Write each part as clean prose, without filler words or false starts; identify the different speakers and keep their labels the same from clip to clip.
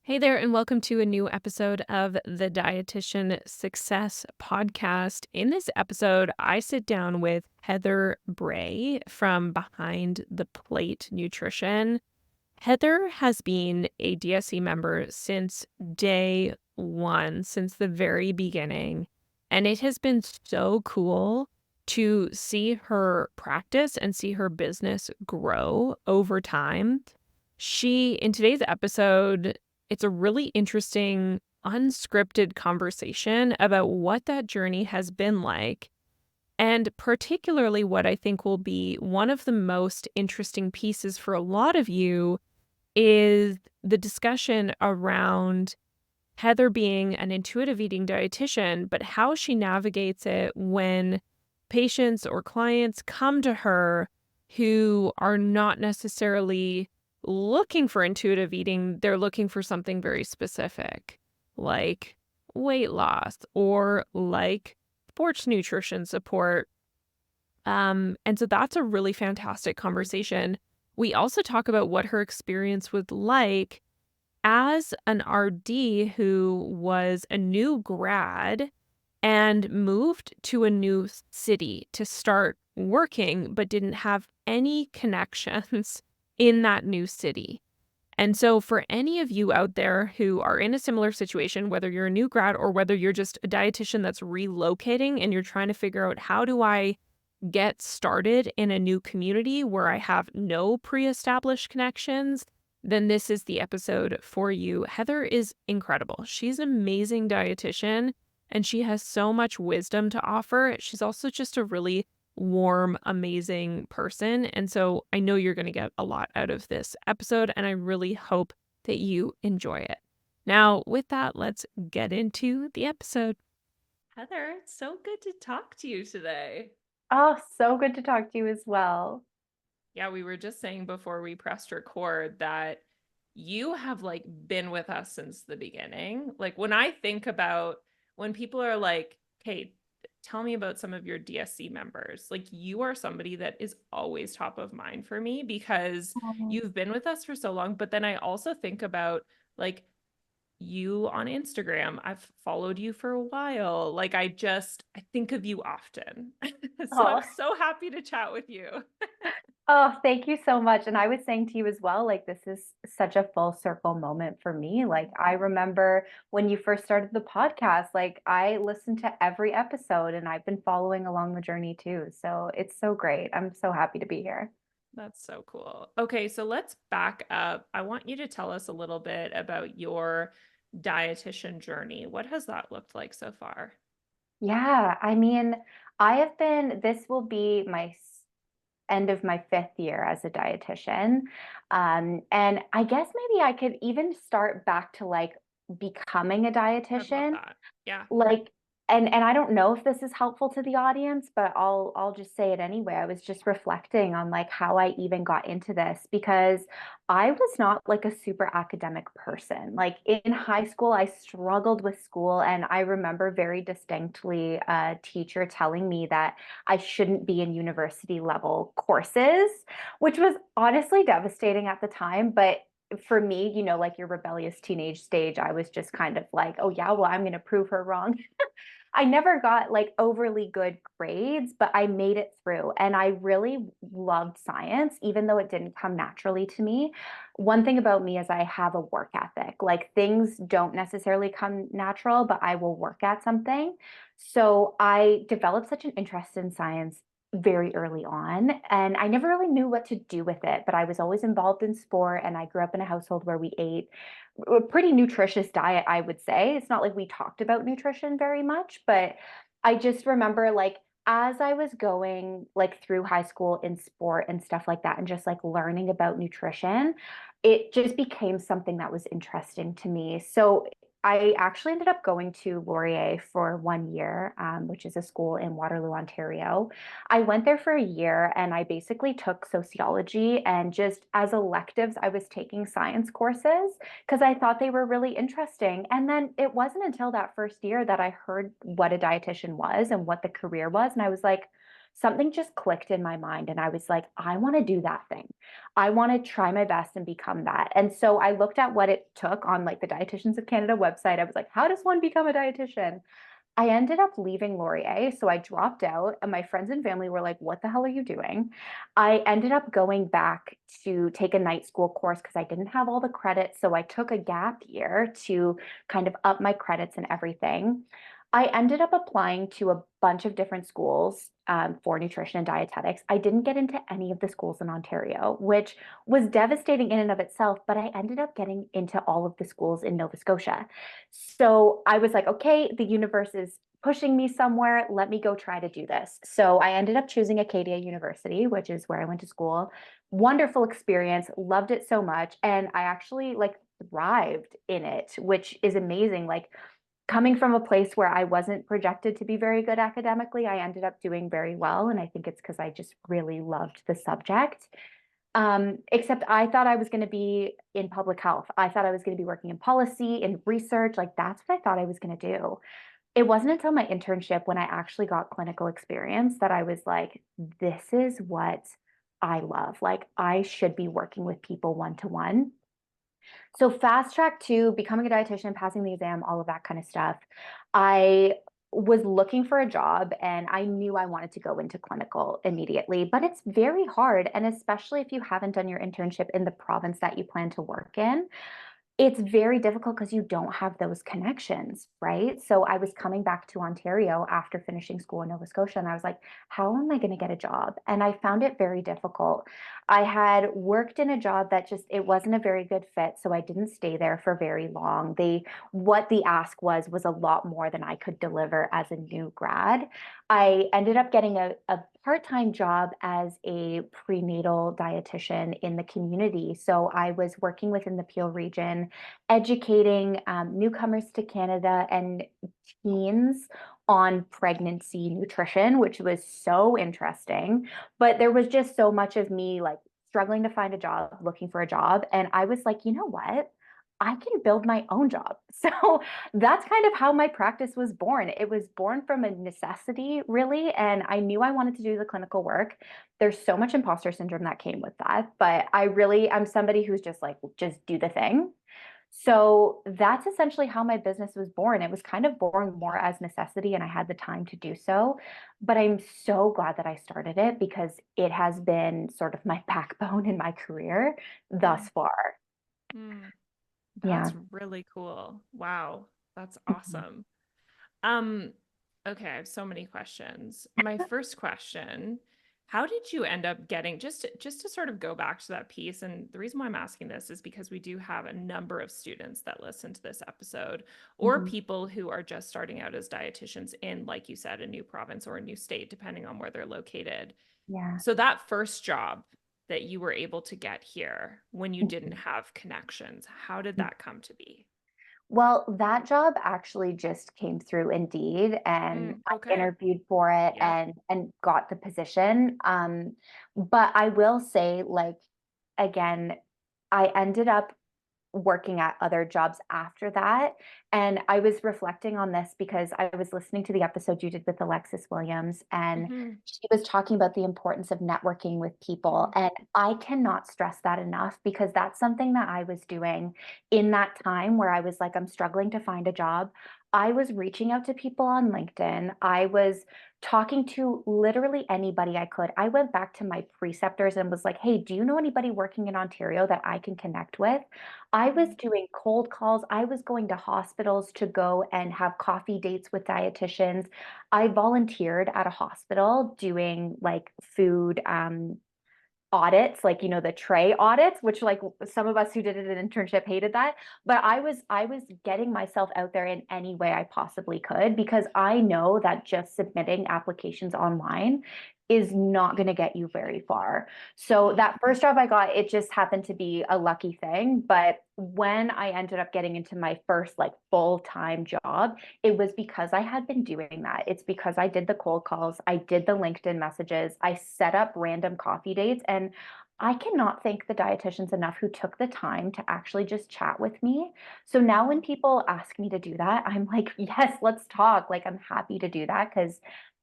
Speaker 1: Hey there, and welcome to a new episode of the Dietitian Success Podcast. In this episode, I sit down with Heather Bray from Behind the Plate Nutrition. Heather has been a DSC member since day one, since the very beginning. And it has been so cool to see her practice and see her business grow over time. In today's episode, it's a really interesting, unscripted conversation about what that journey has been like. And particularly, what I think will be one of the most interesting pieces for a lot of you is the discussion around Heather being an intuitive eating dietitian, but how she navigates it when patients or clients come to her who are not necessarily looking for intuitive eating. They're looking for something very specific, like weight loss or like sports nutrition support. And so that's a really fantastic conversation. We also talk about what her experience was like as an RD who was a new grad and moved to a new city to start working, but didn't have any connections in that new city. And so for any of you out there who are in a similar situation, whether you're a new grad or whether you're just a dietitian that's relocating and you're trying to figure out, how do I get started in a new community where I have no pre-established connections, then this is the episode for you. Heather is incredible. She's an amazing dietitian and she has so much wisdom to offer. She's also just a really warm, amazing person. And so I know you're going to get a lot out of this episode, and I really hope that you enjoy it. Now, with that, let's get into the episode. Heather, it's so good to talk to you today.
Speaker 2: Oh, so good to talk to you as well.
Speaker 1: Yeah, we were just saying before we pressed record that you have been with us since the beginning. Like when I think about when people are like, "Hey, tell me about some of your DSC members." Like you are somebody that is always top of mind for me because
Speaker 2: Oh,
Speaker 1: you've been with us for so long. But then I also think about like you on Instagram. I've followed you for a while. I think of you often. So I'm
Speaker 2: oh,
Speaker 1: so happy to chat with you.
Speaker 2: oh, thank you so much. And I was saying to you as well, like, this is such a full circle moment for me. Like, I remember when you first started the podcast, like, I listened to every episode and I've been following along the journey too. So it's so great. I'm so happy to be here.
Speaker 1: That's so cool. Okay, so let's back up. I want you to tell us a little bit about your dietitian journey. What has that looked like so far?
Speaker 2: Yeah, I mean, this will be end of my fifth year as a dietitian. And I guess maybe I could even start back to like becoming a
Speaker 1: I'd love
Speaker 2: dietitian.
Speaker 1: that. Yeah.
Speaker 2: Like, and I don't know if this is helpful to the audience, but I'll just say it anyway. I was just reflecting on like how I even got into this because I was not like a super academic person. Like in high school, I struggled with school, and I remember very distinctly a teacher telling me that I shouldn't be in university level courses, which was honestly devastating at the time. But for me, like your rebellious teenage stage, I was just kind of like, oh, yeah, well, I'm going to prove her wrong. I never got like overly good grades, but I made it through. And I really loved science, even though it didn't come naturally to me. One thing about me is I have a work ethic. Like things don't necessarily come natural, but I will work at something. So I developed such an interest in science very early on, and I never really knew what to do with it, but I was always involved in sport, and I grew up in a household where we ate a pretty nutritious diet, I would say. It's not like we talked about nutrition very much, but I just remember like as I was going like through high school in sport and stuff like that and just like learning about nutrition, it just became something that was interesting to me. So I actually ended up going to Laurier for 1 year, which is a school in Waterloo, Ontario. I went there for a year and I basically took sociology, and just as electives, I was taking science courses because I thought they were really interesting. And then it wasn't until that first year that I heard what a dietitian was and what the career was. And I was like, something just clicked in my mind. And I was like, I want to do that thing. I want to try my best and become that. And so I looked at what it took on like the Dietitians of Canada website. I was like, how does one become a dietitian? I ended up leaving Laurier, so I dropped out, and my friends and family were like, "What the hell are you doing?" I ended up going back to take a night school course because I didn't have all the credits, so I took a gap year to kind of up my credits and everything. I ended up applying to a bunch of different schools for nutrition and dietetics. I didn't get into any of the schools in Ontario, which was devastating in and of itself, but I ended up getting into all of the schools in Nova Scotia. So I was like, okay, the universe is pushing me somewhere. Let me go try to do this. So I ended up choosing Acadia University, which is where I went to school. Wonderful experience, loved it so much. And I actually like thrived in it, which is amazing. Like coming from a place where I wasn't projected to be very good academically, I ended up doing very well. And I think it's because I just really loved the subject. Except I thought I was going to be in public health. I thought I was going to be working in policy, in research. Like that's what I thought I was going to do. It wasn't until my internship when I actually got clinical experience that I was like, this is what I love. Like I should be working with people one to one. So fast track to becoming a dietitian, passing the exam, all of that kind of stuff. I was looking for a job and I knew I wanted to go into clinical immediately, but it's very hard. And especially if you haven't done your internship in the province that you plan to work in, it's very difficult because you don't have those connections, right? So I was coming back to Ontario after finishing school in Nova Scotia, and I was like, how am I going to get a job? And I found it very difficult. I had worked in a job that just it wasn't a very good fit, so I didn't stay there for very long. What the ask was a lot more than I could deliver as a new grad. I ended up getting a part-time job as a prenatal dietitian in the community. So I was working within the Peel region, educating newcomers to Canada and teens on pregnancy nutrition, which was so interesting. But there was just so much of me like struggling to find a job, looking for a job. And I was like, you know what? I can build my own job. So that's kind of how my practice was born. It was born from a necessity, really. And I knew I wanted to do the clinical work. There's so much imposter syndrome that came with that. But I'm somebody who's just like, just do the thing. So that's essentially how my business was born. It was kind of born more as necessity, and I had the time to do so. But I'm so glad that I started it because it has been sort of my backbone in my career thus
Speaker 1: Mm,
Speaker 2: far.
Speaker 1: mm.
Speaker 2: Yeah.
Speaker 1: That's really cool. Wow, that's
Speaker 2: Mhm.
Speaker 1: awesome. Um, okay, I have so many questions. My first question, how did you end up getting just to sort of go back to that piece, and the reason why I'm asking this is because we do have a number of students that listen to this episode or
Speaker 2: Mhm.
Speaker 1: people who are just starting out as dietitians in, like you said, a new province or a new state, depending on where they're located.
Speaker 2: Yeah.
Speaker 1: So that first job that you were able to get here when you didn't
Speaker 2: Mhm.
Speaker 1: have connections, how did that come to be?
Speaker 2: Well, that job actually just came through Indeed, and
Speaker 1: Mm,
Speaker 2: I
Speaker 1: okay.
Speaker 2: interviewed for it
Speaker 1: Yep.
Speaker 2: and got the position. But I will say, like, again, I ended up working at other jobs after that. And I was reflecting on this because I was listening to the episode you did with Alexis Williams, and
Speaker 1: Hmm.
Speaker 2: she was talking about the importance of networking with people. And I cannot stress that enough because that's something that I was doing in that time where I was like, I'm struggling to find a job. I was reaching out to people on LinkedIn. I was talking to literally anybody I could. I went back to my preceptors and was like, hey, do you know anybody working in Ontario that I can connect with? I was
Speaker 1: Hmm.
Speaker 2: doing cold calls. I was going to hospitals to go and have coffee dates with dietitians. I volunteered at a hospital doing like food audits, like the tray audits, which like some of us who did it in internship hated that. But I was getting myself out there in any way I possibly could because I know that just submitting applications online is not going to get you very far. So
Speaker 1: Mm.
Speaker 2: that first job I got, it just happened to be a lucky thing. But when I ended up getting into my first like full-time job, it was because I had been doing that. It's because I did the cold calls, I did the LinkedIn messages, I set up random coffee dates, and I cannot thank the dietitians enough who took the time to actually just chat with me. So now when people ask me to do that, I'm like, yes, let's talk. Like, I'm happy to do that because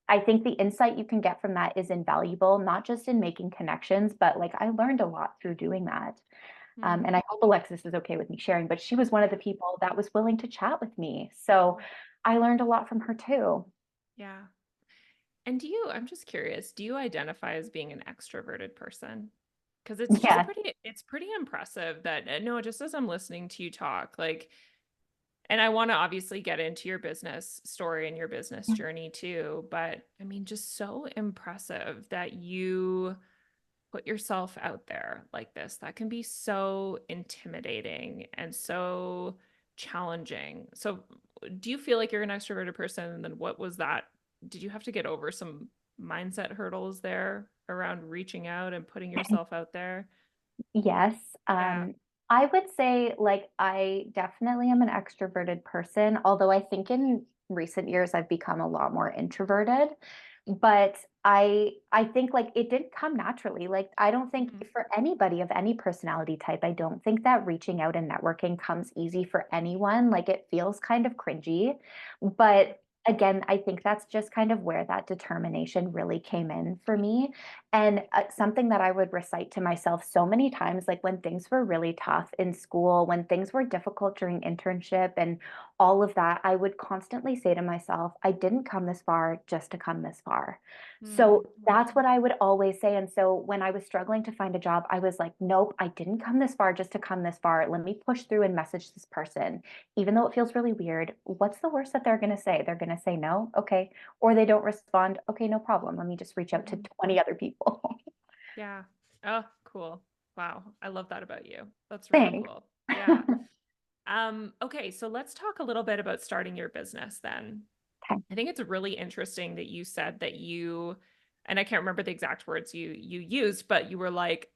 Speaker 2: I think the insight you can get from that is invaluable, not just in making connections, but like I learned a lot through doing that.
Speaker 1: Mm,
Speaker 2: And I hope Alexis is okay with me sharing, but she was one of the
Speaker 1: yeah.
Speaker 2: people that was willing to chat with me. So I learned a lot from her too.
Speaker 1: Yeah. And I'm just curious, do you identify as being an extroverted person? Because
Speaker 2: Yes.
Speaker 1: it's pretty impressive that, no, just as I'm listening to you talk, like, and I want to obviously get into your business story and your business journey too, but I mean, just so impressive that you put yourself out there like this. That can be so intimidating and so challenging. So, do you feel like you're an extroverted person? And then what was that? Did you have to get over some mindset hurdles there around reaching out and putting yourself out there?
Speaker 2: Yes.
Speaker 1: Yeah.
Speaker 2: I would say like I definitely am an extroverted person, although I think in recent years I've become a lot more introverted. But I think like it didn't come naturally. Like I don't think
Speaker 1: Mhm.
Speaker 2: for anybody of any personality type, I don't think that reaching out and networking comes easy for anyone. Like it feels kind of cringy. But again, I think that's just kind of where that determination really came in for me. And something that I would recite to myself so many times, like when things were really tough in school, when things were difficult during internship and all of that, I would constantly say to myself, I didn't come this far just to come this far. So that's what I would always say. And so when I was struggling to find a job, I was like, nope, I didn't come this far just to come this far. Let me push through and message this person. Even though it feels really weird, what's the worst that they're going to say? They're going to say no. Okay. Or they don't respond. Okay, no problem. Let me just reach out to
Speaker 1: Mhm.
Speaker 2: 20 other people.
Speaker 1: Yeah. Oh, cool. Wow. I love that about you. That's really
Speaker 2: Thanks.
Speaker 1: cool. Yeah. Okay, so let's talk a little bit about starting your business then.
Speaker 2: Okay.
Speaker 1: I think it's really interesting that you said that and I can't remember the exact words you used, but you were like,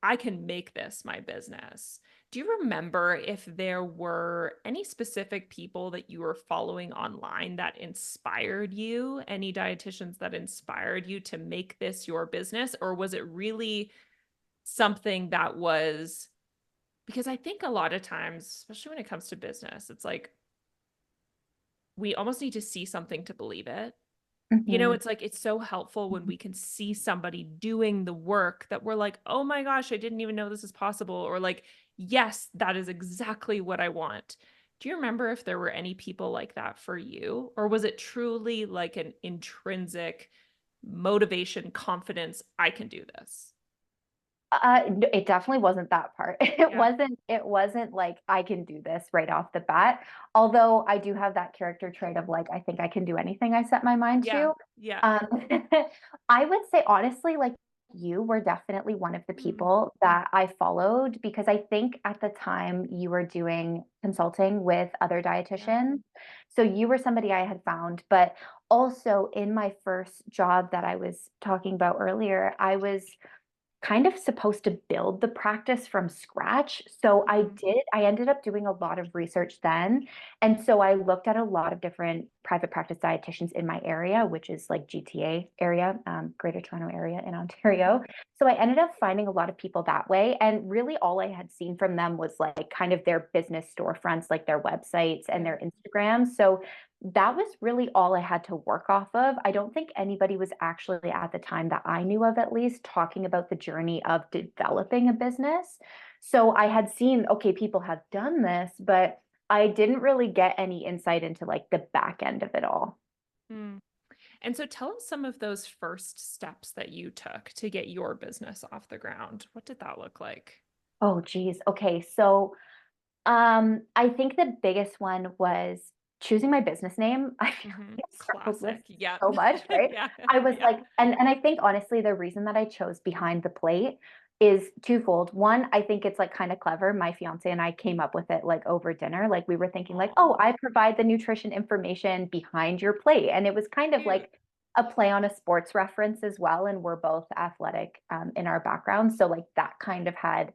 Speaker 1: I can make this my business. Do you remember if there were any specific people that you were following online that inspired you? Any dietitians that inspired you to make this your business? Or was it really something that was, because I think a lot of times, especially when it comes to business, it's like we almost need to see something to believe it.
Speaker 2: Mhm.
Speaker 1: It's like it's so helpful when we can see somebody doing the work that we're like, oh my gosh, I didn't even know this is possible. Or like, yes, that is exactly what I want. Do you remember if there were any people like that for you? Or was it truly like an intrinsic motivation, confidence, I can do this?
Speaker 2: It definitely wasn't that part.
Speaker 1: Yeah.
Speaker 2: It wasn't like I can do this right off the bat. Although I do have that character trait of like I think I can do anything I set my mind
Speaker 1: Yeah.
Speaker 2: to.
Speaker 1: Yeah.
Speaker 2: Um, I would say honestly, like you were definitely one of the
Speaker 1: Mm,
Speaker 2: people that I followed because I think at the time you were doing consulting with other
Speaker 1: yeah.
Speaker 2: dietitians. So you were somebody I had found, but also in my first job that I was talking about earlier, I was kind of supposed to build the practice from scratch. So
Speaker 1: Mm,
Speaker 2: I ended up doing a lot of research then. And so I looked at a lot of different private practice dietitians in my area, which is like GTA area, Greater Toronto area in Ontario.
Speaker 1: mhm.
Speaker 2: So I ended up finding a lot of people that way. And really all I had seen from them was like kind of their business storefronts, like their websites and
Speaker 1: Yeah.
Speaker 2: their Instagrams. So that was really all I had to work off of. I don't think anybody was actually at the time that I knew of, at least, talking about the journey of developing a business. So I had seen, okay, people have done this, but I didn't really get any insight into like the back end of it all.
Speaker 1: Mm. And so tell us some of those first steps that you took to get your business off the ground. What did that look like?
Speaker 2: Oh, geez. Okay. So I think the biggest one was choosing my business name. I feel
Speaker 1: Hmm.
Speaker 2: like I struggled with
Speaker 1: Classic. Yeah.
Speaker 2: so much, right?
Speaker 1: Yeah.
Speaker 2: I was
Speaker 1: Yeah.
Speaker 2: like, and I think honestly, the reason that I chose Behind the Plate is twofold. One, I think it's like kind of clever. My fiance and I came up with it like over dinner. Like we were thinking like,
Speaker 1: Oh,
Speaker 2: oh, I provide the nutrition information behind your plate. And it was kind of
Speaker 1: cute.
Speaker 2: like a play on a sports reference as well. And we're both athletic in our background. So like that kind of had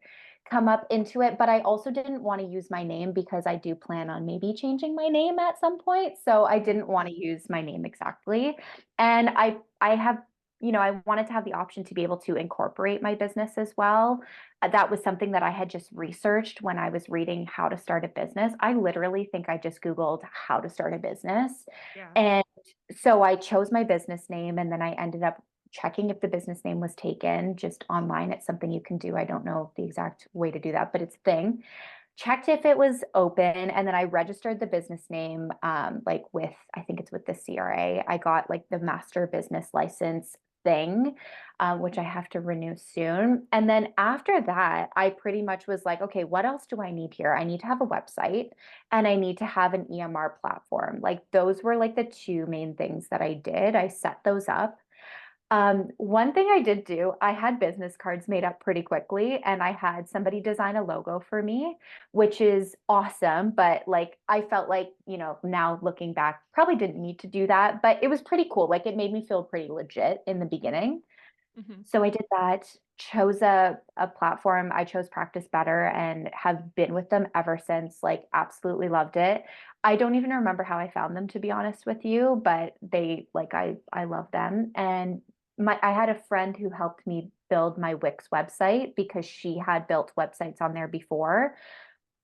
Speaker 2: come up into it, but I also didn't want to use my name because I do plan on maybe changing my name at some point. So I
Speaker 1: Mm,
Speaker 2: didn't want to use my name exactly. And I have, I wanted to have the option to be able to incorporate my business as well. That was something that I had just researched when I was reading how to start a business. I literally think I just Googled how to start a business.
Speaker 1: yeah.
Speaker 2: so I chose my business name and then I ended up checking if the business name was taken just online. It's something you can do. I don't know the exact way to do that, but it's a thing. Checked if it was open and then I registered the business name like with I think it's with the CRA. I got like the master business license thing, which I have to renew soon. And then after that, I pretty much was like, okay, what else do I need here? I need to have a website and I need to have an EMR platform. Like those were like the two main things that I did. I set those up. One thing I did do, I had business cards made up pretty quickly and I had somebody design a logo for me, which is awesome. But like, I felt like, now looking back, probably didn't need to do that, but it was pretty cool. Like, it made me feel pretty legit in the beginning.
Speaker 1: Mhm.
Speaker 2: So I did that, chose a platform. I chose Practice Better and have been with them ever since, like, absolutely loved it. I don't even remember how I found them, to be honest with you, but I love them. And I had a friend who helped me build my Wix website because she had built websites on there before.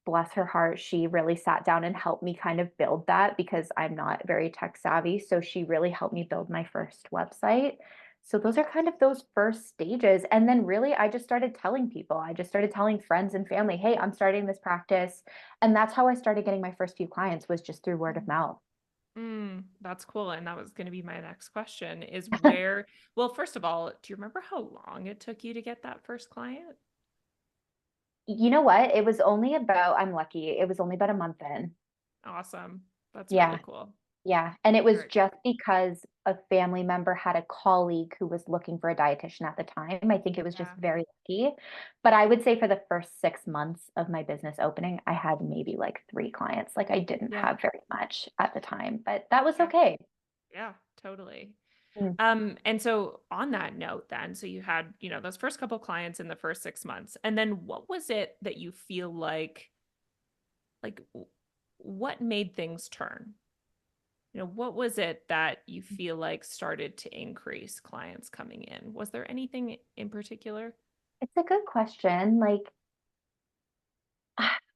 Speaker 2: Bless her heart, she really sat down and helped me kind of build that because I'm not very tech savvy. So she really helped me build my first website. So those are kind of those first stages. And then really, I just started telling people, I just started telling friends and family, hey, I'm starting this practice. And that's how I started getting my first few clients was just through word of
Speaker 1: Mm.
Speaker 2: mouth.
Speaker 1: That's cool. And that was going to be my next question is where, well, first of all, do you remember how long it took you to get that first client?
Speaker 2: You know what? I'm lucky. It was only about a month in.
Speaker 1: Awesome. That's really
Speaker 2: Yeah.
Speaker 1: cool.
Speaker 2: Yeah, and it was
Speaker 1: Very
Speaker 2: just
Speaker 1: cool.
Speaker 2: because a family member had a colleague who was looking for a dietitian at the time. I think it was just
Speaker 1: Yeah.
Speaker 2: very lucky. But I would say for the first 6 months of my business opening, I had maybe like three clients. Like I didn't
Speaker 1: Yeah.
Speaker 2: have very much at the time, but that was
Speaker 1: Yeah.
Speaker 2: okay.
Speaker 1: Yeah. Totally.
Speaker 2: Mm.
Speaker 1: And so on that note then, so you had, those first couple clients in the first 6 months, and then what was it that you feel like what made things turn? What was it that you feel like started to increase clients coming in? Was there anything in particular?
Speaker 2: It's a good question. Like,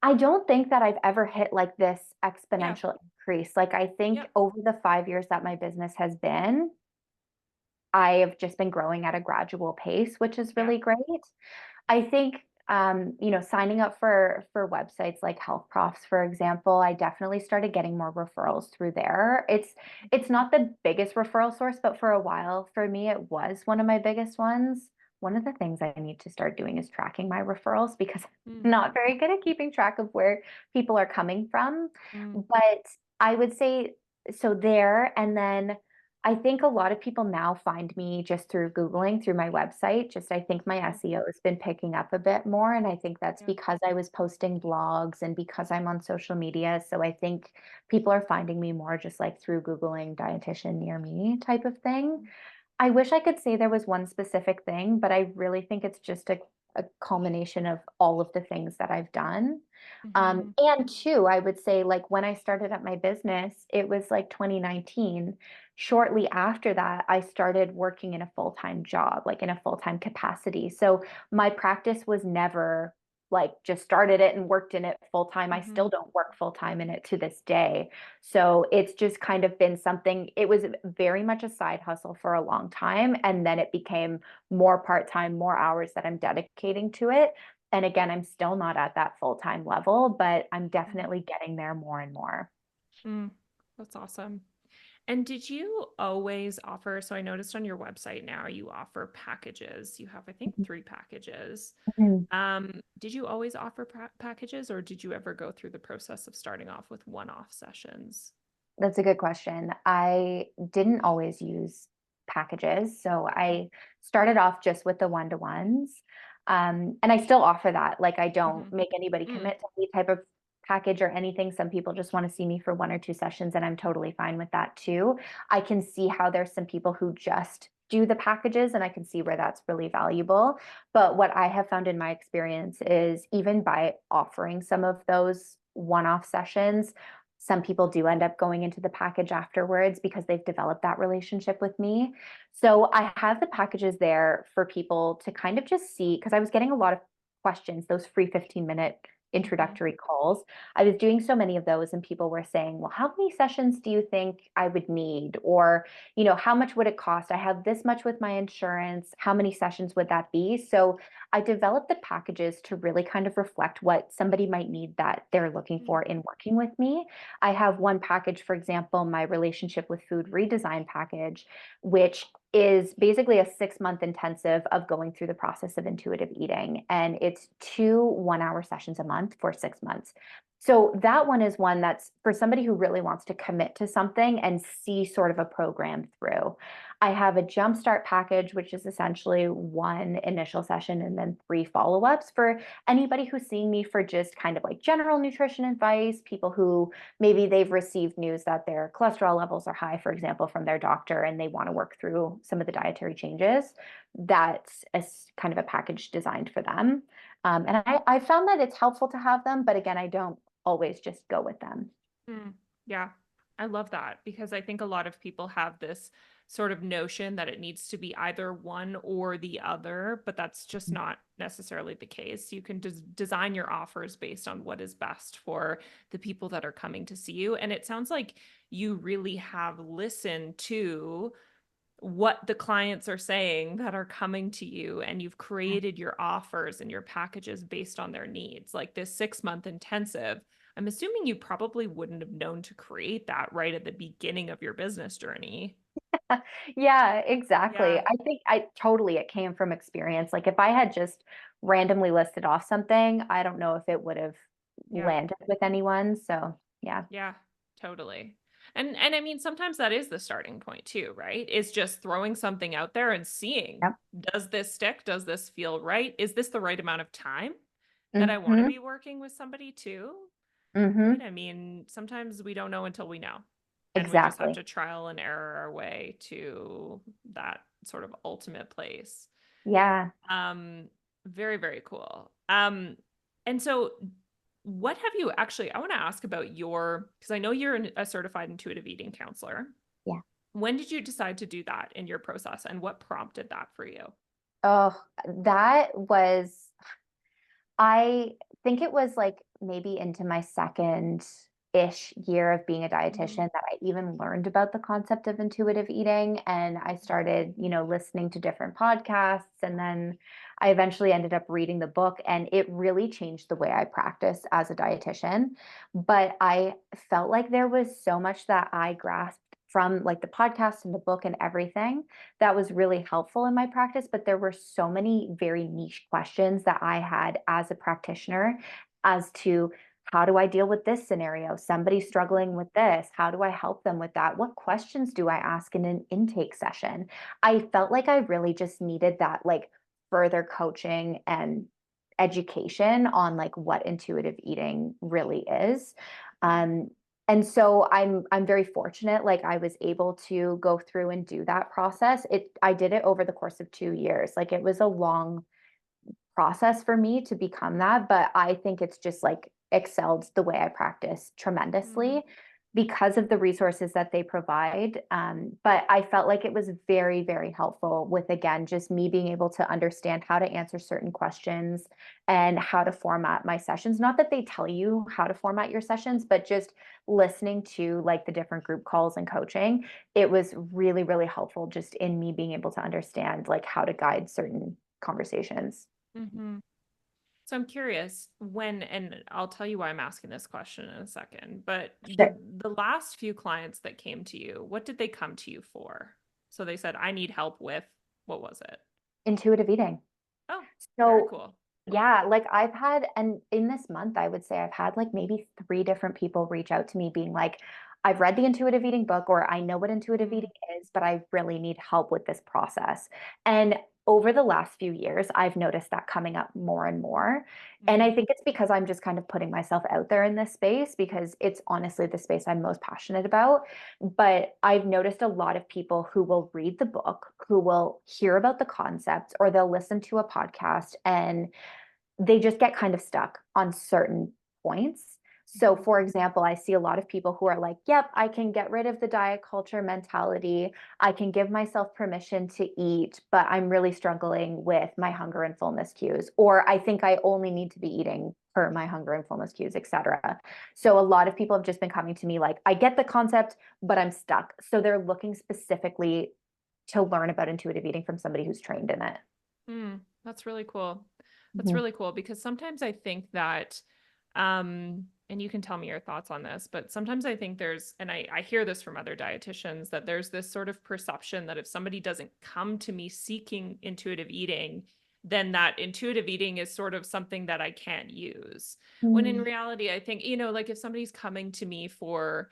Speaker 2: I don't think that I've ever hit like this
Speaker 1: Yeah.
Speaker 2: exponential increase. Like, I think
Speaker 1: Yeah.
Speaker 2: over the 5 years that my business has been, I have just been growing at a gradual pace, which is
Speaker 1: Yeah.
Speaker 2: really great. I think signing up for websites like Health Profs, for example, I definitely started getting more referrals through there. It's not the biggest referral source, but for a while for me it was one of my biggest ones. One of the things I need to start doing is tracking my referrals because I'm
Speaker 1: Mm,
Speaker 2: not very good at keeping track of where people are coming from.
Speaker 1: mm,
Speaker 2: But I would say so there, and then I think a lot of people now find me just through Googling through my website. Just I think my
Speaker 1: mhm,
Speaker 2: SEO has been picking up a bit more. And I think that's
Speaker 1: yeah.
Speaker 2: because I was posting blogs and because I'm on social media. So I think people are finding me more just like through Googling dietitian near me type of thing. I wish I could say there was one specific thing, but I really think it's just a culmination of all of the things that I've done.
Speaker 1: Mm-hmm.
Speaker 2: And two, I would say, like when I started up my business, it was like 2019. Shortly after that, I started working in a full-time job, like in a full-time capacity. So my practice was never like just started it and worked in it full time. I
Speaker 1: Mm-hmm.
Speaker 2: still don't work full time in it to this day. So it's just kind of been something, it was very much a side hustle for a long time. And then it became more part time, more hours that I'm dedicating to it. And again, I'm still not at that full time level, but I'm definitely getting there more and more.
Speaker 1: Mm, that's awesome. And did you always offer, so I noticed on your website now you offer packages. You have, I think, three packages.
Speaker 2: Mhm.
Speaker 1: Did you always offer packages or did you ever go through the process of starting off with one-off sessions?
Speaker 2: That's a good question. I didn't always use packages. So I started off just with the one-to-ones. And I still offer that. Like I don't
Speaker 1: Mm-hmm.
Speaker 2: make anybody
Speaker 1: Mm,
Speaker 2: commit to any type of package or anything. Some people just want to see me for one or two sessions, and I'm totally fine with that too. I can see how there's some people who just do the packages, and I can see where that's really valuable. But what I have found in my experience is even by offering some of those one-off sessions, some people do end up going into the package afterwards because they've developed that relationship with me. So I have the packages there for people to kind of just see, because I was getting a lot of questions, those free 15-minute
Speaker 1: Mhm.
Speaker 2: introductory calls, I was doing so many of those and people were saying, well, how many sessions do you think I would need? Or, how much would it cost? I have this much with my insurance. How many sessions would that be? So I developed the packages to really kind of reflect what somebody might need that they're looking for
Speaker 1: Mm.
Speaker 2: in working with me. I have one package, for example, my relationship with food redesign package, which is basically a 6-month intensive of going through the process of intuitive eating. And it's 2 1-hour sessions a month for 6 months. So that one is one that's for somebody who really wants to commit to something and see sort of a program through. I have a jumpstart package, which is essentially one initial session and then 3 follow-ups for anybody who's seeing me for just kind of like general nutrition advice, people who maybe they've received news that their cholesterol levels are high, for example, from their doctor, and they want to work through some of the dietary changes. That's kind of a package designed for them. And I found that it's helpful to have them, but again, I don't always just go with them.
Speaker 1: Mm, yeah, I love that because I think a lot of people have this sort of notion that it needs to be either one or the other, but that's just not necessarily the case. You can design your offers based on what is best for the people that are coming to see you. And it sounds like you really have listened to what the clients are saying that are coming to you, and you've created your offers and your packages based on their needs. Like this 6-month intensive, I'm assuming you probably wouldn't have known to create that right at the beginning of your business journey.
Speaker 2: Yeah, exactly.
Speaker 1: Yeah,
Speaker 2: I think it came from experience. Like if I had just randomly listed off something, I don't know if it would have
Speaker 1: yeah,
Speaker 2: landed with anyone. So yeah.
Speaker 1: yeah, totally. And I mean, sometimes that is the starting point too, right? Is just throwing something out there and seeing,
Speaker 2: Yep.
Speaker 1: does this stick? Does this feel right? Is this the right amount of time that I want to
Speaker 2: Mm-hmm.
Speaker 1: be working with somebody too? Right?
Speaker 2: Mm-hmm.
Speaker 1: I mean, sometimes we don't know until we know. And we just have
Speaker 2: Exactly.
Speaker 1: to trial and error our way to that sort of ultimate place.
Speaker 2: Yeah.
Speaker 1: Um, very, very cool. And so what have you actually, I want to ask about because I know you're a certified intuitive eating counselor.
Speaker 2: Yeah.
Speaker 1: When did you decide to do that in your process and what prompted that for you?
Speaker 2: Oh, that was I think it was like maybe into my second-ish year of being a
Speaker 1: Mhm.
Speaker 2: dietitian that I even learned about the concept of intuitive eating. And I started, listening to different podcasts. And then I eventually ended up reading the book, and it really changed the way I practice as a dietitian. But I felt like there was so much that I grasped from like the podcast and the book and everything that was really helpful in my practice, but there were so many very niche questions that I had as a practitioner as to how do I deal with this scenario? Somebody's struggling with this. How do I help them with that? What questions do I ask in an intake session? I felt like I really just needed that like further coaching and education on like what intuitive eating really is. Um, and so I'm very fortunate, like I was able to go through and do that process. I did it over the course of 2 years. Like it was a long process for me to become that, but I think it's just like excelled the way I practice
Speaker 1: Mm,
Speaker 2: tremendously because of the resources that they provide. But I felt like it was very, very helpful with, again, just me being able to understand how to answer certain questions and how to format my sessions. Not that they tell you how to format your sessions, but just listening to like the different group calls and coaching, it was really, really helpful just in me being able to understand like how to guide certain conversations.
Speaker 1: mhm. So I'm curious and I'll tell you why I'm asking this question in a second, but
Speaker 2: Sure.
Speaker 1: the last few clients that came to you, what did they come to you for? So they said, I need help with, what was it?
Speaker 2: Intuitive eating.
Speaker 1: Oh, very
Speaker 2: So
Speaker 1: cool.
Speaker 2: yeah, like I've had, and in this month, I would say I've had like maybe 3 different people reach out to me being like, I've read the intuitive eating book, or I know what intuitive eating
Speaker 1: Mm,
Speaker 2: is, but I really need help with this process. And over the last few years, I've noticed that coming up more and more. And I
Speaker 1: mhm,
Speaker 2: think it's because I'm just kind of putting myself out there in this space because it's honestly the space I'm most passionate about. But I've noticed a lot of people who will read the book, who will hear about the concepts, or they'll listen to a podcast and they just get kind of stuck on certain points. So, for example, I see a lot of people who are like, yep, I can get rid of the diet culture mentality. I can give myself permission to eat, but I'm really struggling with my hunger and fullness cues. Or I think I only need to be eating per my hunger and fullness cues, etc. So, a lot of people have just been coming to me like, I get the concept, but I'm stuck. So, they're looking specifically to learn about intuitive eating from somebody who's trained in it.
Speaker 1: That's really cool. That's
Speaker 2: Mhm.
Speaker 1: really cool because sometimes I think that, and you can tell me your thoughts on this, but sometimes I think there's, and I hear this from other dietitians, that there's this sort of perception that if somebody doesn't come to me seeking intuitive eating, then that intuitive eating is sort of something that I can't use. When in
Speaker 2: Mm,
Speaker 1: reality, I think, like if somebody's coming to me for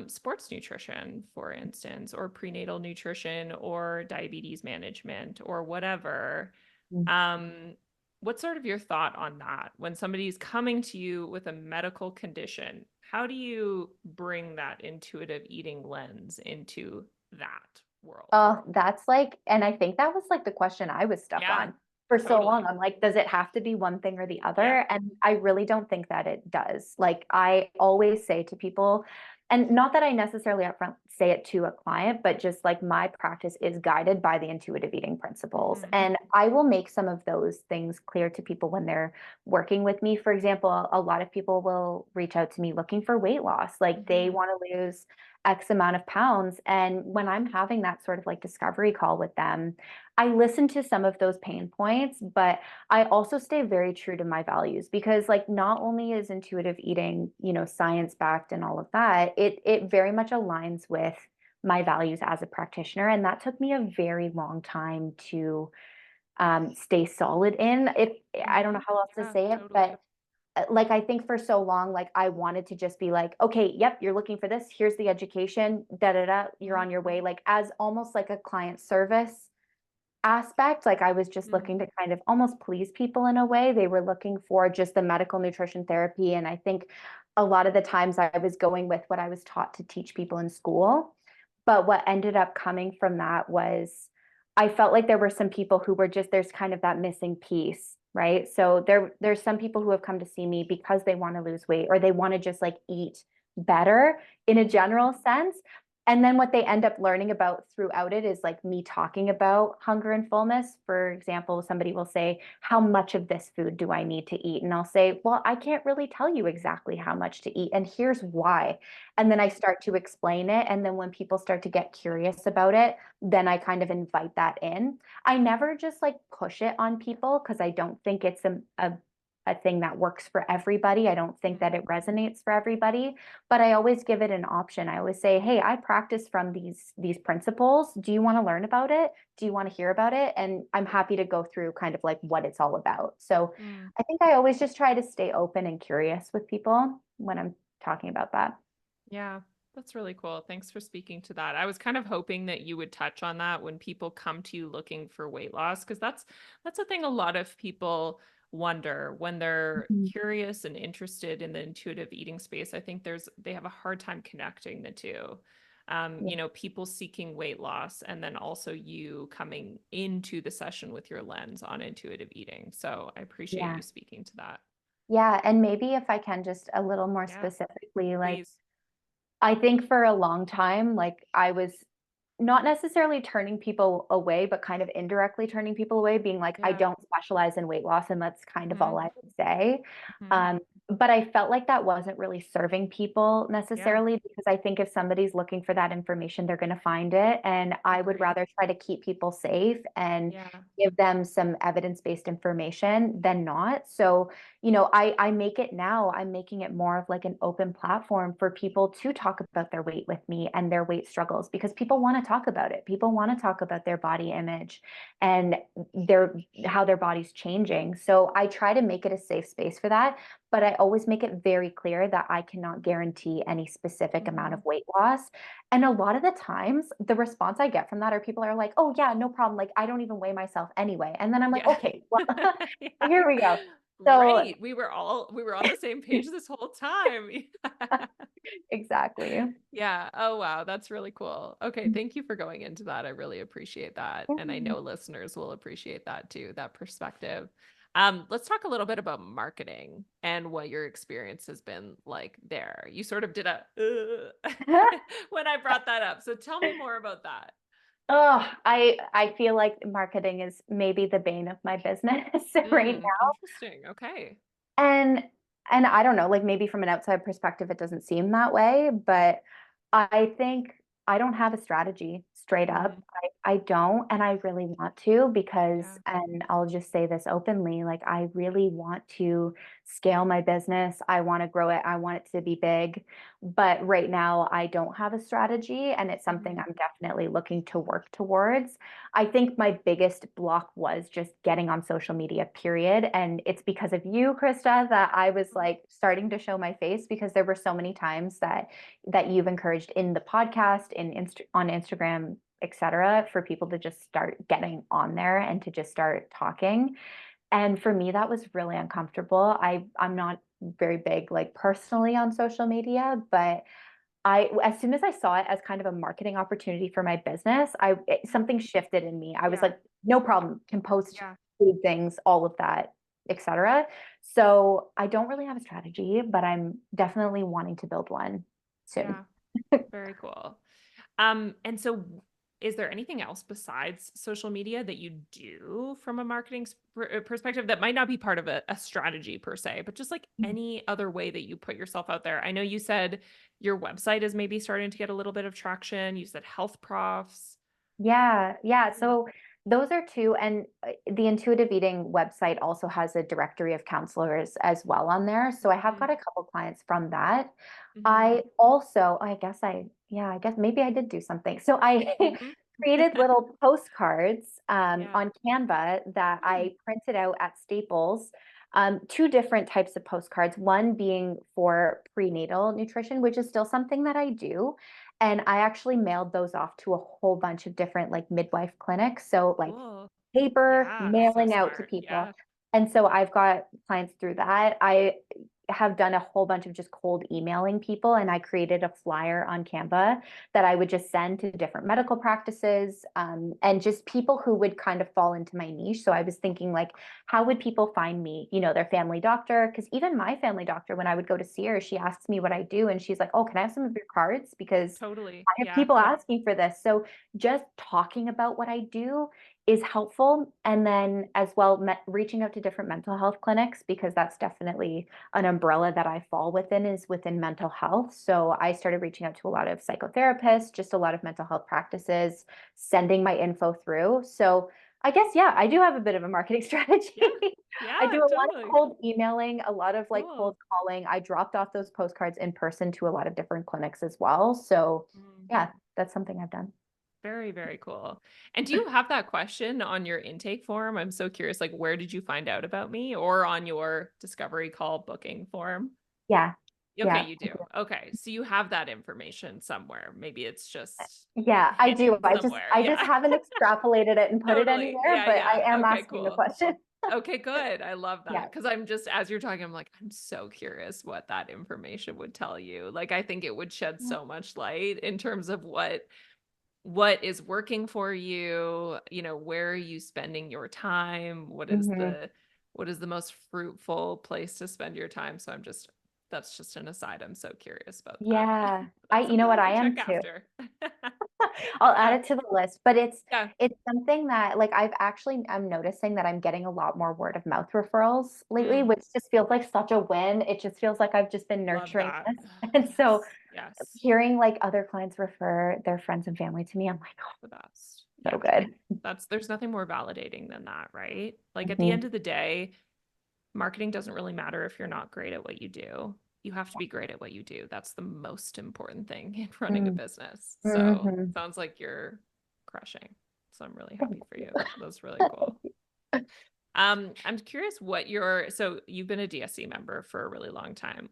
Speaker 1: sports nutrition, for instance, or prenatal nutrition or diabetes management or whatever.
Speaker 2: mm.
Speaker 1: Um, what's sort of your thought on that? When somebody's coming to you with a medical condition, how do you bring that intuitive eating lens into that world?
Speaker 2: Oh, that's like, and I think that was like the question I was stuck
Speaker 1: Yeah,
Speaker 2: on for so long.
Speaker 1: totally.
Speaker 2: I'm like, does it have to be one thing or the
Speaker 1: Yep.
Speaker 2: other? And I really don't think that it does. Like, I always say to people, and not that I necessarily upfront say it to a client, but just like my practice is guided by the intuitive eating principles.
Speaker 1: Hmm.
Speaker 2: And I will make some of those things clear to people when they're working with me. For example, a lot of people will reach out to me looking for weight loss, like they
Speaker 1: Hmm.
Speaker 2: want to lose X amount of pounds. And when I'm having that sort of like discovery call with them, I listen to some of those pain points, but I also stay very true to my values because like not only is intuitive eating, science backed and all of that, it very much aligns with my values as a practitioner. And that took me a very long time to stay solid in. If I don't know
Speaker 1: Hmm.
Speaker 2: how else to
Speaker 1: Yeah,
Speaker 2: say it,
Speaker 1: totally.
Speaker 2: but like I think for so long, like I wanted to just be like, okay, yep, you're looking for this. Here's the education, da da da, you're
Speaker 1: Hmm.
Speaker 2: on your way. Like as almost like a client service aspect. Like I was just
Speaker 1: Hmm.
Speaker 2: looking to kind of almost please people in a way. They were looking for just the medical nutrition therapy. And I think a lot of the times I was going with what I was taught to teach people in school. But what ended up coming from that was I felt like there were some people who were just there's kind of that missing piece, right? So there's some people who have come to see me because they want to lose weight or they want to just like eat better in a
Speaker 1: Hmm.
Speaker 2: general sense. And then what they end up learning about throughout it is like me talking about hunger and fullness. For example, somebody will say, how much of this food do I need to eat? And I'll say, well, I can't really tell you exactly how much to eat. And here's why. And then I start to explain it. And then when people start to get curious about it, then I kind of invite that in. I never just like push it on people because I don't think it's a thing that works for everybody. I don't think that
Speaker 1: Hmm.
Speaker 2: it resonates for everybody, but I always give it an option. I always say, "Hey, I practice from these principles. Do you want to learn about it? Do you want to hear about it?" And I'm happy to go through kind of like what it's all about. So,
Speaker 1: Hmm.
Speaker 2: I think I always just try to stay open and curious with people when I'm talking about that.
Speaker 1: Yeah, that's really cool. Thanks for speaking to that. I was kind of hoping that you would touch on that when people come to you looking for weight loss, because that's a thing a lot of people wonder when they're
Speaker 2: Mhm.
Speaker 1: curious and interested in the intuitive eating space. I think they have a hard time connecting the two.
Speaker 2: Yeah.
Speaker 1: People seeking weight loss and then also you coming into the session with your lens on intuitive eating. So I appreciate you
Speaker 2: Yeah.
Speaker 1: speaking to that.
Speaker 2: Yeah, and maybe if I can just a little more
Speaker 1: Yeah,
Speaker 2: specifically, like
Speaker 1: please.
Speaker 2: I think for a long time, like I was not necessarily turning people away, but kind of indirectly turning people away, being like, I
Speaker 1: Yeah.
Speaker 2: don't specialize in weight loss, and that's kind of all
Speaker 1: Hmm.
Speaker 2: I would say.
Speaker 1: Hmm.
Speaker 2: Um, but I felt like that wasn't really serving people
Speaker 1: Yeah.
Speaker 2: necessarily because I think if somebody's looking for that information, they're going to find it. And I would
Speaker 1: Agree.
Speaker 2: rather try to keep people safe and
Speaker 1: Yeah.
Speaker 2: give them some evidence-based information than not. So I make it now, I'm making it more of like an open platform for people to talk about their weight with me and their weight struggles because people want to talk about it. People want to talk about their body image and how their body's changing. So I try to make it a safe space for that, but I always make it very clear that I cannot guarantee any specific amount
Speaker 1: Hmm.
Speaker 2: of weight loss. And a lot of the times, the response I get from that are people are like, "Oh yeah, no problem. Like I don't even weigh myself anyway." And then I'm like,
Speaker 1: Yeah.
Speaker 2: "Okay, well,
Speaker 1: Yeah.
Speaker 2: here we go." So
Speaker 1: Great. We were on the same page this whole time.
Speaker 2: exactly.
Speaker 1: Yeah. Oh, wow. That's really cool. Okay. Thank you for going into that. I really appreciate that. And I
Speaker 2: Yeah.
Speaker 1: know listeners will appreciate that too, that perspective. Let's talk a little bit about marketing and what your experience has been like there. You sort of did a when I brought that up. So tell me more about that.
Speaker 2: Oh, I feel like marketing is maybe the bane of my business right now.
Speaker 1: Interesting. Okay.
Speaker 2: And and I don't know, like maybe from an outside perspective, it doesn't seem that way, but I think I don't have a strategy straight up.
Speaker 1: Mhm.
Speaker 2: I don't, and I really want to because,
Speaker 1: Yeah.
Speaker 2: and I'll just say this openly, like I really want to scale my business. I want to grow it. I want it to be big. But right now, I don't have a strategy, and it's something
Speaker 1: Mhm.
Speaker 2: I'm definitely looking to work towards. I think my biggest block was just getting on social media, period. And it's because of you, Krista, that I was
Speaker 1: Mhm.
Speaker 2: like starting to show my face because there were so many times that you've encouraged in the podcast, on Instagram, etc., for people to just start getting on there and to just start talking. And for me, that was really uncomfortable. I'm not very big like personally on social media, but as soon as I saw it as kind of a marketing opportunity for my business, something shifted in me. I was
Speaker 1: Yeah.
Speaker 2: like, no problem, can post
Speaker 1: Yeah.
Speaker 2: food things, all of that, etc. So I don't really have a strategy, but I'm definitely wanting to build one soon.
Speaker 1: Yeah. Very cool. And so is there anything else besides social media that you do from a marketing perspective that might not be part of a strategy per se, but just like any other way that you put yourself out there? I know you said your website is maybe starting to get a little bit of traction. You said health profs.
Speaker 2: Yeah, yeah.
Speaker 1: Mm.
Speaker 2: So those are two, and the Intuitive Eating website also has a directory of counselors as well on there. So I have
Speaker 1: Mhm.
Speaker 2: got a couple clients from that.
Speaker 1: Mhm.
Speaker 2: I also, I guess maybe I did do something. So I
Speaker 1: Mhm.
Speaker 2: created little postcards
Speaker 1: Yeah.
Speaker 2: on Canva that
Speaker 1: Hmm.
Speaker 2: I printed out at Staples. Two different types of postcards, one being for prenatal nutrition, which is still something that I do. And I actually mailed those off to a whole bunch of different like midwife clinics. So like
Speaker 1: Cool.
Speaker 2: paper
Speaker 1: Yeah. So
Speaker 2: mailing out to
Speaker 1: smart.
Speaker 2: people.
Speaker 1: Yeah.
Speaker 2: And so I've got clients through that. I have done a whole bunch of just cold emailing people, and I created a flyer on Canva that I would just send to different medical practices, and just people who would kind of fall into my niche. So I was thinking like, how would people find me? Their family doctor, because even my family doctor, when I would go to see her, she asks me what I do, and she's like, "Oh, can I have some of your cards? Because
Speaker 1: Totally.
Speaker 2: I have
Speaker 1: Yeah.
Speaker 2: people asking for this." So just talking about what I do is helpful. And then as well, reaching out to different mental health clinics, because that's definitely an umbrella that I fall within, is within mental health. So I started reaching out to a lot of psychotherapists, just a lot of mental health practices, sending my info through. So I guess, yeah, I do have a bit of a marketing strategy.
Speaker 1: Yeah.
Speaker 2: I
Speaker 1: Yeah.
Speaker 2: do a lot of
Speaker 1: Totally.
Speaker 2: cold emailing, a lot of like
Speaker 1: Cool.
Speaker 2: cold calling. I dropped off those postcards in person to a lot of different clinics as well. So
Speaker 1: Mm.
Speaker 2: yeah, that's something I've done.
Speaker 1: Very, very cool. And do you have that question on your intake form? I'm so curious, like, where did you find out about me or on your discovery call booking form?
Speaker 2: Yeah.
Speaker 1: Okay,
Speaker 2: Yeah.
Speaker 1: you do. Okay. So you have that information somewhere. Maybe it's just
Speaker 2: Yeah, I do.
Speaker 1: hidden
Speaker 2: I just
Speaker 1: somewhere.
Speaker 2: I just
Speaker 1: Yeah.
Speaker 2: haven't extrapolated it and put it
Speaker 1: Totally.
Speaker 2: anywhere,
Speaker 1: Yeah,
Speaker 2: but I
Speaker 1: yeah.
Speaker 2: am
Speaker 1: Okay,
Speaker 2: asking the
Speaker 1: cool.
Speaker 2: question.
Speaker 1: Okay, good. I love that
Speaker 2: Yeah.
Speaker 1: because I'm just, as you're talking, I'm like, I'm so curious what that information would tell you. Like, I think it would shed so much light in terms of what is working for you, where are you spending your time,
Speaker 2: Mhm.
Speaker 1: what is the most fruitful place to spend your time. So that's just an aside. I'm so curious about that.
Speaker 2: Yeah.
Speaker 1: That's
Speaker 2: You know
Speaker 1: something
Speaker 2: what,
Speaker 1: I
Speaker 2: I
Speaker 1: could
Speaker 2: am
Speaker 1: check
Speaker 2: too.
Speaker 1: after.
Speaker 2: I'll add
Speaker 1: Yeah,
Speaker 2: it to the list, but it's
Speaker 1: yeah.
Speaker 2: it's something that like I'm noticing that I'm getting a lot more word of mouth referrals lately,
Speaker 1: Mm,
Speaker 2: which just feels like such a win. It just feels like I've just been
Speaker 1: love
Speaker 2: nurturing
Speaker 1: that.
Speaker 2: this. And so
Speaker 1: Yes, yes.
Speaker 2: hearing like other clients refer their friends and family to me, I'm like,
Speaker 1: The best.
Speaker 2: oh, so
Speaker 1: Yeah.
Speaker 2: good.
Speaker 1: There's nothing more validating than that, right? Like at the
Speaker 2: Mhm.
Speaker 1: end of the day, marketing doesn't really matter if you're not great at what you do. You have to be great at what you do. That's the most important thing in running a
Speaker 2: Mm.
Speaker 1: business. So
Speaker 2: Mhm.
Speaker 1: sounds like you're crushing. So I'm really
Speaker 2: Thank
Speaker 1: happy for
Speaker 2: you.
Speaker 1: you. That's really cool. I'm curious so you've been a DSC member for a really long time.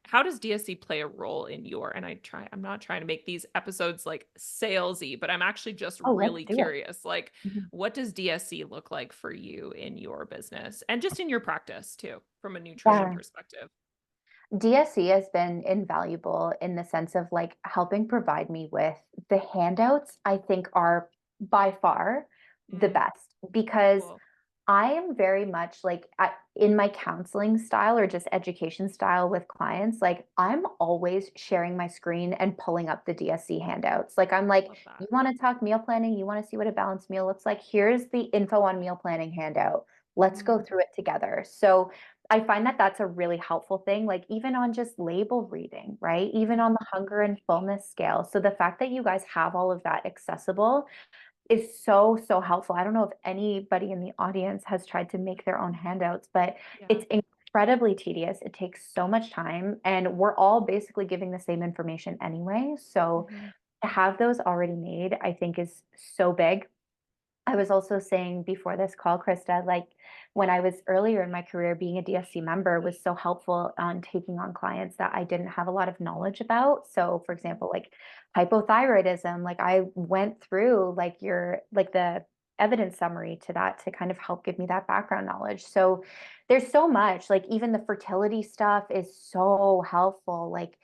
Speaker 1: How does DSC play a role in I'm not trying to make these episodes like salesy, but I'm actually just
Speaker 2: Oh, let's
Speaker 1: really
Speaker 2: do it.
Speaker 1: curious. Like,
Speaker 2: Mhm.
Speaker 1: what does DSC look like for you in your business and just in your practice too, from a nutrition
Speaker 2: Yeah.
Speaker 1: perspective?
Speaker 2: DSC has been invaluable in the sense of like helping provide me with the handouts I think are by far the
Speaker 1: Mm,
Speaker 2: best, because
Speaker 1: cool.
Speaker 2: I am very much like in my counseling style or just education style with clients, like I'm always sharing my screen and pulling up the DSC handouts. Like I'm like,
Speaker 1: Love
Speaker 2: you
Speaker 1: that.
Speaker 2: want to talk meal planning? You want to see what a balanced meal looks like? Here's the info on meal planning handout. Let's go
Speaker 1: Mhm.
Speaker 2: through it together. So I find that that's a really helpful thing, like even on just label reading, right? Even on the hunger and fullness scale. So the fact that you guys have all of that accessible is so, so helpful. I don't know if anybody in the audience has tried to make their own handouts, but
Speaker 1: Yeah.
Speaker 2: it's incredibly tedious. It takes so much time, and we're all basically giving the same information anyway. So
Speaker 1: Mhm.
Speaker 2: to have those already made, I think is so big. I was also saying before this call, Krista, like when I was earlier in my career, being a DSC member was so helpful on taking on clients that I didn't have a lot of knowledge about. So, for example, like hypothyroidism, like I went through like the evidence summary to that to kind of help give me that background knowledge. So, there's so much, like even the fertility stuff is so helpful. Like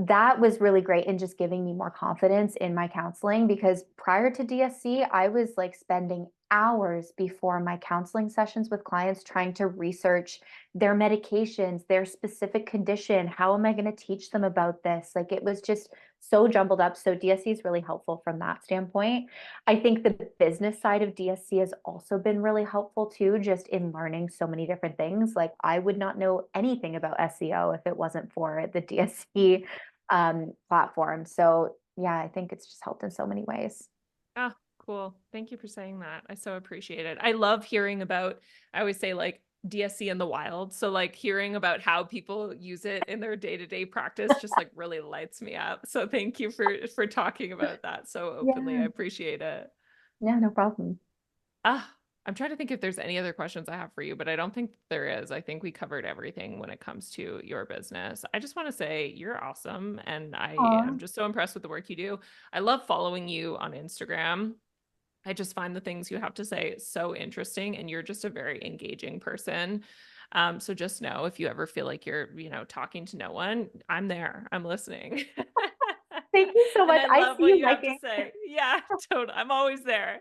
Speaker 2: that was really great in just giving me more confidence in my counseling because prior to DSC, I was like spending hours before my counseling sessions with clients trying to research their medications, their specific condition. How am I going to teach them about this? Like it was just so jumbled up. So DSC is really helpful from that standpoint. I think the business side of DSC has also been really helpful too, just in learning so many different things. Like I would not know anything about SEO if it wasn't for the DSC platform. So yeah, I think it's just helped in so many ways.
Speaker 1: Ah, cool. Thank you for saying that. I so appreciate it. I love hearing about, I always say like DSC in the wild. So like hearing about how people use it in their day-to-day practice just like really lights me up. So thank you for talking about that so openly. I
Speaker 2: Yeah.
Speaker 1: appreciate it.
Speaker 2: Yeah, no problem.
Speaker 1: Ah, I'm trying to think if there's any other questions I have for you, but I don't think there is. I think we covered everything when it comes to your business. I just want to say you're awesome, and I am
Speaker 2: Aw,
Speaker 1: just so impressed with the work you do. I love following you on Instagram. I just find the things you have to say so interesting, and you're just a very engaging person. So just know if you ever feel like you're, talking to no one, I'm there. I'm listening.
Speaker 2: thank you so
Speaker 1: And
Speaker 2: much.
Speaker 1: I
Speaker 2: I
Speaker 1: love
Speaker 2: see
Speaker 1: what
Speaker 2: you
Speaker 1: you have to
Speaker 2: liking.
Speaker 1: say. Yeah, totally. I'm always there.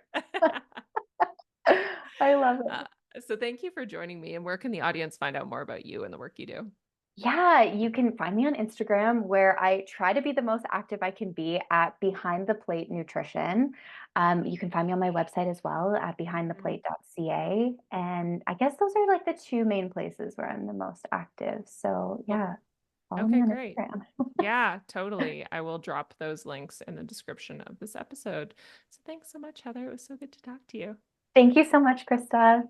Speaker 2: I love
Speaker 1: Uh,
Speaker 2: it.
Speaker 1: so thank you for joining me. And where can the audience find out more about you and the work you do?
Speaker 2: Yeah, you can find me on Instagram where I try to be the most active I can be at Behind the Plate Nutrition. You can find me on my website as well at
Speaker 1: Mhm.
Speaker 2: behindtheplate.ca. And I guess those are like the two main places where I'm the most active. So
Speaker 1: Well,
Speaker 2: yeah, follow me
Speaker 1: okay,
Speaker 2: on
Speaker 1: great.
Speaker 2: Instagram.
Speaker 1: Yeah, totally. I will drop those links in the description of this episode. So thanks so much, Heather. It was so good to talk to you.
Speaker 2: Thank you so much, Krista.